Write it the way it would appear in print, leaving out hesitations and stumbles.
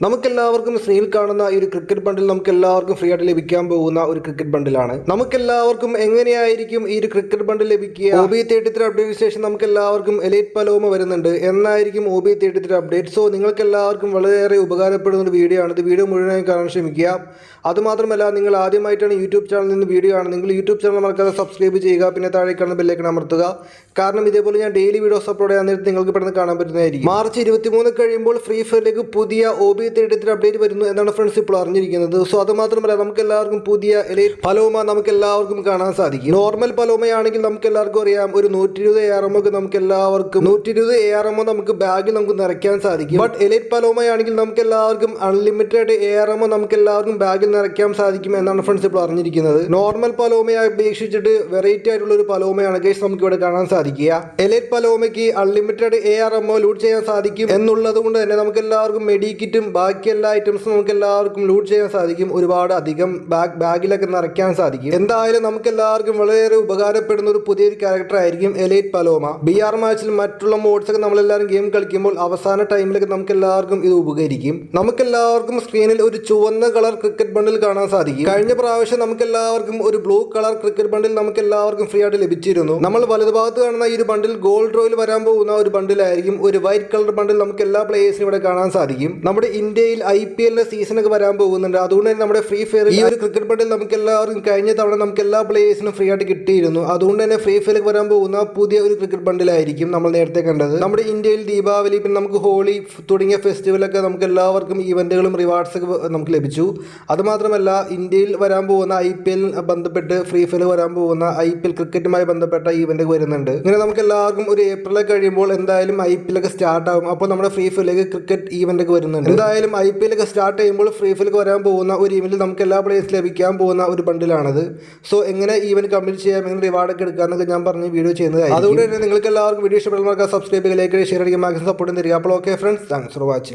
നമുക്കെല്ലാവർക്കും സ്ക്രീനിൽ കാണുന്ന ഈ ഒരു ക്രിക്കറ്റ് ബണ്ടിൽ നമുക്കെല്ലാവർക്കും ഫ്രീ ആയിട്ട് ലഭിക്കാൻ പോകുന്ന ഒരു ക്രിക്കറ്റ് ബണ്ടിലാണ്. നമുക്കെല്ലാവർക്കും എങ്ങനെയായിരിക്കും ഈ ഒരു ക്രിക്കറ്റ് ബണ്ടിൽ ലഭിക്കുക? OB33 അപ്ഡേറ്റ് ശേഷം നമുക്കെല്ലാവർക്കും എലൈറ്റ് പലോമ വരുന്നുണ്ട്. എന്നായിരിക്കും OB33 അപ്ഡേറ്റ്? സോ നിങ്ങൾക്കെല്ലാവർക്കും വളരെയേറെ ഉപകാരപ്പെടുന്ന ഒരു വീഡിയോ ആണ്. ഇത് വീഡിയോ മുഴുവനായി കാണാൻ ശ്രമിക്കുക. അതുമാത്രമല്ല, നിങ്ങൾ ആദ്യമായിട്ടാണ് യൂട്യൂബ് ചാനലിൽ നിന്ന് വീഡിയോ ആണ്, നിങ്ങൾ യൂട്യൂബ് ചാനൽ മറക്കാതെ സബ്സ്ക്രൈബ് ചെയ്യുക. പിന്നെ താഴെ കാണുന്ന ബെല്ലൈക്കൺ അമർത്തുക. കാരണം ഇതേപോലെ ഞാൻ ഡെയിലി വീഡിയോസ് അപ്ലോഡ് ചെയ്യാൻ നേരത്തെ നിങ്ങൾക്ക് പെട്ടെന്ന് കാണാൻ പറ്റുന്നതായിരിക്കും. മാർച്ച് 23 കഴിയുമ്പോൾ ഫ്രീ ഫയറിലേക്ക് പുതിയ OB33 അപ്ഡേറ്റ് വരുന്നു എന്നാണ് ഫ്രണ്ട്സ് ഇപ്പോൾ അറിഞ്ഞിരിക്കുന്നത്. സോ അത് മാത്രമല്ല, നമുക്ക് എല്ലാവർക്കും പുതിയ എലൈറ്റ് പലോമ നമുക്ക് എല്ലാവർക്കും കാണാൻ സാധിക്കും. നോർമൽ പലോമയാണെങ്കിൽ നമുക്ക് എല്ലാവർക്കും അറിയാം, ഒരു 120 ARM നമുക്ക് എല്ലാവർക്കും 120 ARM നമുക്ക് ബാഗിൽ നമുക്ക് നിറയ്ക്കാൻ സാധിക്കും. ബട്ട് എലൈറ്റ് പലോമയാണെങ്കിൽ നമുക്ക് എല്ലാവർക്കും അൺലിമിറ്റഡ് ARM നമുക്ക് എല്ലാവർക്കും ബാഗിൽ നിറയ്ക്കാൻ സാധിക്കും എന്നാണ് ഫ്രണ്ട്സ് ഇപ്പോൾ അറിഞ്ഞിരിക്കുന്നത്. നോർമൽ പലോമയെ അപേക്ഷിച്ചിട്ട് വെറൈറ്റി ആയിട്ടുള്ള ഒരു പലോമയാണ് ഗൈസ് നമുക്ക് ഇവിടെ കാണാൻ സാധിക്കുക. എലൈറ്റ് പലോമയ്ക്ക് അൺലിമിറ്റഡ് ARM ലൂട്ട് ചെയ്യാൻ സാധിക്കും എന്നുള്ളത് കൊണ്ട് തന്നെ നമുക്ക് എല്ലാവർക്കും മെഡിക്കിറ്റും ബാക്കി എല്ലാ ഐറ്റംസും നമുക്ക് എല്ലാവർക്കും ലൂട്ട് ചെയ്യാൻ സാധിക്കും. ഒരുപാട് അധികം ബാഗിലൊക്കെ നിറയ്ക്കാൻ സാധിക്കും. എന്തായാലും നമുക്ക് എല്ലാവർക്കും വളരെയേറെ ഉപകാരപ്പെടുന്ന ഒരു പുതിയൊരു ക്യാരക്ടർ ആയിരിക്കും എലൈറ്റ് പലോമ. BR മാച്ചിൽ മറ്റുള്ള മോഡ്സ് ഒക്കെ നമ്മളെല്ലാവരും ഗെയിം കളിക്കുമ്പോൾ അവസാന ടൈമിലൊക്കെ നമുക്ക് എല്ലാവർക്കും ഇത് ഉപകരിക്കും. നമുക്കെല്ലാവർക്കും സ്ക്രീനിൽ ഒരു ചുവന്ന കളർ ക്രിക്കറ്റ് ബണ്ടിൽ കാണാൻ സാധിക്കും. കഴിഞ്ഞ പ്രാവശ്യം നമുക്ക് എല്ലാവർക്കും ഒരു ബ്ലൂ കളർ ക്രിക്കറ്റ് ബണ്ടിൽ നമുക്ക് എല്ലാവർക്കും ഫ്രീ ആയിട്ട് ലഭിച്ചിരുന്നു. നമ്മൾ വലതുഭാഗത്ത് കാണുന്ന ഈ ഒരു ബണ്ടിൽ ഗോൾഡ് റോയിൽ വരാൻ പോകുന്ന ഒരു ബണ്ടിലായിരിക്കും. ഒരു വൈറ്റ് കളർ ബണ്ടിൽ നമുക്ക് എല്ലാ പ്ലേയേഴ്സിനും ഇവിടെ കാണാൻ സാധിക്കും. നമ്മുടെ ഇന്ത്യയിൽ IPL സീസണൊക്കെ വരാൻ പോകുന്നുണ്ട്. അതുകൊണ്ട് തന്നെ നമ്മുടെ ഫ്രീ ഫയർ ഈ ഒരു ക്രിക്കറ്റ് ബണ്ടിൽ നമുക്ക് എല്ലാവർക്കും കഴിഞ്ഞ തവണ നമുക്ക് എല്ലാ പ്ലേയേഴ്സിനും ഫ്രീ ആയിട്ട് കിട്ടിയിരുന്നു. അതുകൊണ്ട് തന്നെ ഫ്രീ ഫയറിലേക്ക് വരാൻ പോകുന്ന പുതിയ ഒരു ക്രിക്കറ്റ് ബണ്ടിലായിരിക്കും നമ്മൾ നേരത്തെ കണ്ടത്. നമ്മുടെ ഇന്ത്യയിൽ ദീപാവലി, പിന്നെ നമുക്ക് ഹോളി തുടങ്ങിയ ഫെസ്റ്റിവലൊക്കെ നമുക്ക് എല്ലാവർക്കും ഇവന്റുകളും റിവാർഡ്സ് ഒക്കെ നമുക്ക് ലഭിച്ചു. അതുമാത്രമല്ല, ഇന്ത്യയിൽ വരാൻ പോകുന്ന IPL ബന്ധപ്പെട്ട് ഫ്രീ ഫയർ വരാൻ പോകുന്ന IPL ക്രിക്കറ്റുമായി ബന്ധപ്പെട്ട ഈവന്റ് വരുന്നുണ്ട്. ഇങ്ങനെ നമുക്ക് എല്ലാവർക്കും ഒരു ഏപ്രിലൊക്കെ കഴിയുമ്പോൾ എന്തായാലും IPL ഒക്കെ സ്റ്റാർട്ട് ആകും. അപ്പോൾ നമ്മുടെ ഫ്രീ ഫയറിലേക്ക് ക്രിക്കറ്റ് ഈവന്റ് ഒക്കെ വരുന്നുണ്ട്. എന്തായാലും IPL ഒക്കെ സ്റ്റാർട്ട് ചെയ്യുമ്പോൾ ഫ്രീ ഫയറിലേക്ക് വരാൻ പോകുന്ന ഒരു ഈവന്റിൽ നമുക്ക് എല്ലാ പ്ലേയേഴ്സ് ലഭിക്കാൻ പോകുന്ന ഒരു ബണ്ടിലാണത്. സോ എങ്ങനെ ഈവന്റ് കംപ്ലീറ്റ് ചെയ്യാം, എങ്ങനെ റിവാർഡൊക്കെ എടുക്കാമെന്നൊക്കെ ഞാൻ പറഞ്ഞ് വീഡിയോ ചെയ്യുന്നതായിരിക്കും. അതുകൊണ്ട് തന്നെ നിങ്ങൾക്ക് എല്ലാവർക്കും വീഡിയോ ഇഷ്ടപ്പെടുന്ന സബ്സ്ക്രൈബ് ചെയ്യുക, ലൈക്ക് ചെയ്യുക, ഷെയർ ചെയ്യുക, മാക്സിമം സപ്പോർട്ട് തരിക. അപ്പോൾ okay friends, thanks for watching.